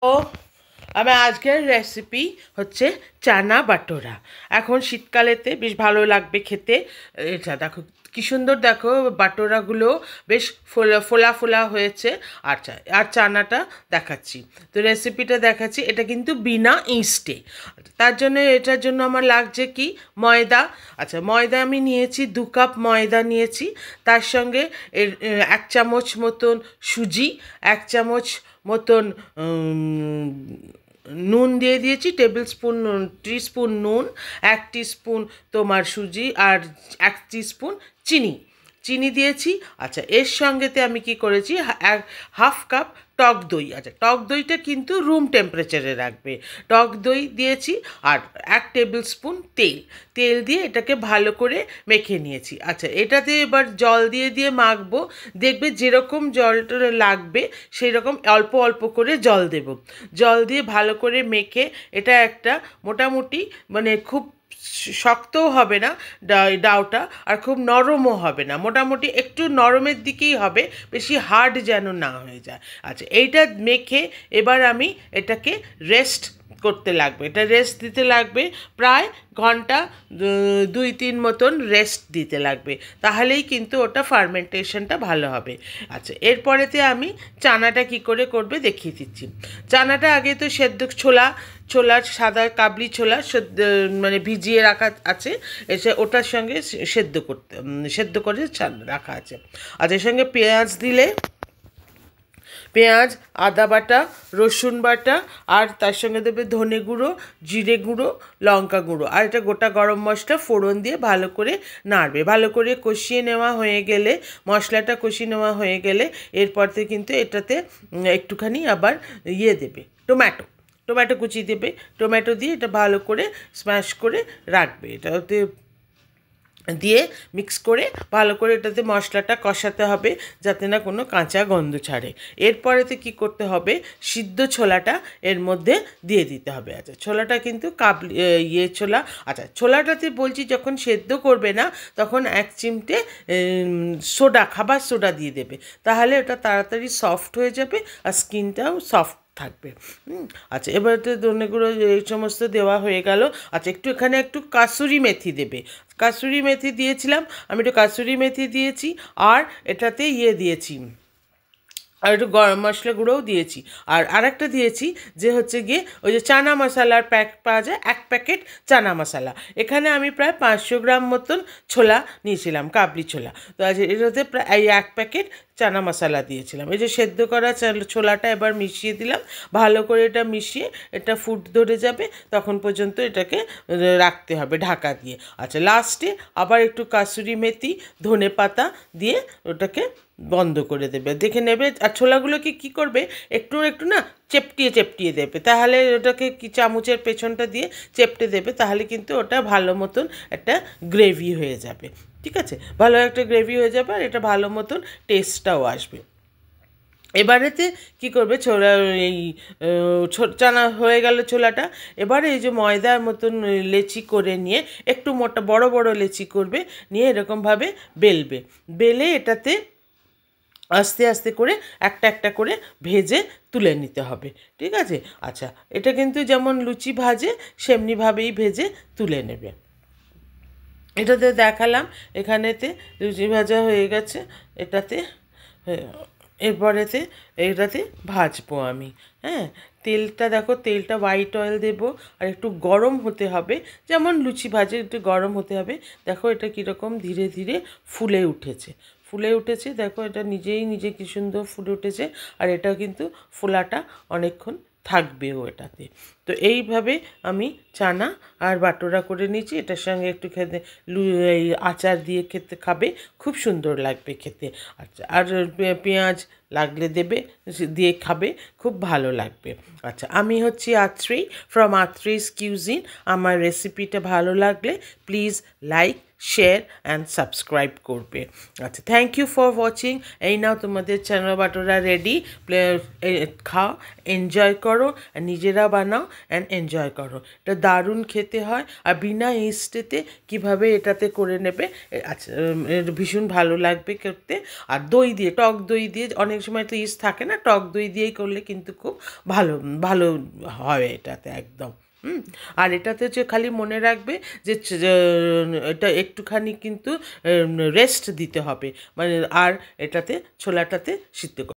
ও আমার আজকের রেসিপি হচ্ছে চানা বাটোরা। এখন শীতকালেতে বেশ ভালো লাগবে খেতে। এটা দেখো কি সুন্দর, দেখো বাটোরাগুলো বেশ ফোলা ফোলা ফোলা হয়েছে। আচ্ছা, আর চানাটা দেখাচ্ছি, তো রেসিপিটা দেখাচ্ছি। এটা কিন্তু বিনা ইস্টে। তার জন্য এটার জন্য আমার লাগছে কি ময়দা। আচ্ছা, ময়দা আমি নিয়েছি 2 কাপ ময়দা নিয়েছি। তার সঙ্গে 1 চামচ মতন সুজি, 1 চামচ মতন নুন দিয়ে দিয়েছি, টেবিল স্পুন, টিস্পুন নুন, 1 টিস্পুন তোমার সুজি, আর 1 টিস্পুন চিনি চিনি দিয়েছি। আচ্ছা, এর সঙ্গেতে আমি কি করেছি, 1/2 কাপ টক দই। আচ্ছা, টক দইটা কিন্তু রুম টেম্পারেচারে রাখবে। টক দই দিয়েছি, আর 1 টেবিল স্পুন তেল তেল দিয়ে এটাকে ভালো করে মেখে নিয়েছি। আচ্ছা, এটাতে এবার জল দিয়ে দিয়ে মাখবো। দেখবে যেরকম জলটা লাগবে সেই রকম অল্প অল্প করে জল দেব। জল দিয়ে ভালো করে মেখে এটা একটা মোটামুটি, মানে খুব শক্তও হবে না ডাউটা, আর খুব নরমও হবে না, মোটামুটি একটু নরমের দিকেই হবে, বেশি হার্ড যেন না হয়ে যায়। আচ্ছা, এইটা মেখে এবার আমি এটাকে রেস্ট করতে লাগবে, এটা রেস্ট দিতে লাগবে প্রায় ঘন্টা 2-3 মতন রেস্ট দিতে লাগবে, তাহলেই কিন্তু ওটা ফার্মেন্টেশনটা ভালো হবে। আচ্ছা, এরপরেতে আমি চানাটা কি করে করবে দেখিয়ে দিচ্ছি। চানাটা আগে তো সেদ্ধ ছোলার সাদা কাবলি ছোলা মানে ভিজিয়ে রাখা আছে, এসে ওটার সঙ্গে সেদ্ধ করে রাখা আছে। আচ্ছা, এর সঙ্গে পেঁয়াজ দিলে পেঁয়াজ, আদা বাটা, রসুন বাটা, আর তার সঙ্গে দেবে ধনে গুঁড়ো, জিরে গুঁড়ো, লঙ্কা গুঁড়ো, আর এটা গোটা গরম মশলা ফোড়ন দিয়ে ভালো করে নাড়বে। ভালো করে কষিয়ে নেওয়া হয়ে গেলে, মশলাটা কষিয়ে নেওয়া হয়ে গেলে, এরপর থেকে কিন্তু এটাতে একটুখানি আবার দেবে, টমেটো কুচি দেবে। টমেটো দিয়ে এটা ভালো করে স্ম্যাশ করে রাখবে। এটাতে দিয়ে মিক্স করে ভালো করে এটাতে মশলাটা কষাতে হবে, যাতে না কোনো কাঁচা গন্ধ ছাড়ে। এরপরেতে কি করতে হবে, সিদ্ধ ছোলাটা এর মধ্যে দিয়ে দিতে হবে। আচ্ছা, ছোলাটা কিন্তু কাবলি ছোলা। আচ্ছা, ছোলাটাতে বলছি যখন সেদ্ধ করবে না তখন 1 চিমটে খাবার সোডা দিয়ে দেবে, তাহলে ওটা তাড়াতাড়ি সফট হয়ে যাবে আর স্কিনটাও সফট থাকবে। আচ্ছা, এবার তো ধনে গুঁড়ো এই সমস্ত দেওয়া হয়ে গেল। আচ্ছা, এখানে একটু কাসুরি মেথি দেবে। কাসুরি মেথি দিয়েছিলাম, আমি একটু কাসুরি মেথি দিয়েছি, আর এটাতে দিয়েছি, আর একটু গরম মশলা গুঁড়োও দিয়েছি। আর আরেকটা দিয়েছি যে হচ্ছে গিয়ে ওই যে চানা মশলার প্যাক পাওয়া যায়, 1 প্যাকেট চানা মশলা। এখানে আমি প্রায় 500 গ্রাম মতন ছোলা নিয়েছিলাম, কাবলি ছোলা। তো আজ এটাতে প্রায় 1 প্যাকেট চানা মশলা দিয়েছিলাম। এই যে সেদ্ধ করা ছোলাটা এবার মিশিয়ে দিলাম, ভালো করে এটা মিশিয়ে এটা ফুট ধরে যাবে, তখন পর্যন্ত এটাকে রাখতে হবে ঢাকা দিয়ে। আচ্ছা, লাস্টে আবার একটু কাসুরি মেথি, ধনে পাতা দিয়ে ওটাকে বন্ধ করে দেবে, দেখে নেবে। আর ছোলাগুলোকে কী করবে, একটু একটু না চেপটিয়ে দেবে, তাহলে ওটাকে কি চামচের পেছনটা দিয়ে চেপটে দেবে, তাহলে কিন্তু ওটা ভালো মতন একটা গ্রেভি হয়ে যাবে। ঠিক আছে, ভালো একটা গ্রেভি হয়ে যাবে, আর এটা ভালো মতন টেস্টটাও আসবে। এবারেতে কি করবে, এই চানা হয়ে গেল ছোলাটা। এবারে এই যে ময়দার মতন লেচি করে নিয়ে, একটু মোটা বড় বড় লেচি করবে, নিয়ে এরকমভাবে বেলে এটাতে আস্তে আস্তে করে একটা একটা করে ভেজে তুলে নিতে হবে। ঠিক আছে। আচ্ছা, এটা কিন্তু যেমন লুচি ভাজে সেমনিভাবেই ভেজে তুলে নেবে। এটাতে দেখালাম, এখানেতে লুচি ভাজা হয়ে গেছে। এটাতে এরপরেতে এটাতে ভাজবো আমি। হ্যাঁ, তেলটা দেখো, তেলটা হোয়াইট অয়েল দেবো, আর একটু গরম হতে হবে, যেমন লুচি ভাজে একটু গরম হতে হবে। দেখো এটা কীরকম ধীরে ধীরে ফুলে উঠেছে, দেখো এটা নিজে কি সুন্দর ফুলে উঠেছে, আর এটা কিন্তু ফোলাটা অনেকক্ষণ থাকবেও এটাতে। তো এইভাবে আমি চানা আর বাটোরা করে নিয়েছি, এটার সঙ্গে একটু খেতে এই আচার দিয়ে খাবে, খুব সুন্দর লাগবে খেতে। আচ্ছা, আর পেঁয়াজ লাগলে দেবে, দিয়ে খাবে, খুব ভালো লাগবে। আচ্ছা, আমি হচ্ছি আত্রি ফ্রম আত্রিস কিউজিন। আমার রেসিপিটা ভালো লাগলে please like, share and subscribe করবে। আচ্ছা, থ্যাংক ইউ ফর ওয়াচিং। এই নাও তোমাদের ছানা বাটোরা রেডি, খাও, এনজয় করো, নিজেরা বানাও অ্যান্ড এনজয় করো। এটা দারুণ খেতে হয়, আর বিনা ইস্টেতে কীভাবে এটাতে করে নেবে, আচ্ছা ভীষণ ভালো লাগবে করতে। আর দই দিয়ে, টক দই দিয়ে, অনেক সময় তো ইস্ট থাকে না, টক দই দিয়েই করলে কিন্তু খুব ভালো ভালো হয় এটাতে একদম। আর এটাতে যে খালি মনে রাখবে যে এটা একটুখানি কিন্তু রেস্ট দিতে হবে, মানে আর এটাতে ছোলাটাতে সিদ্ধ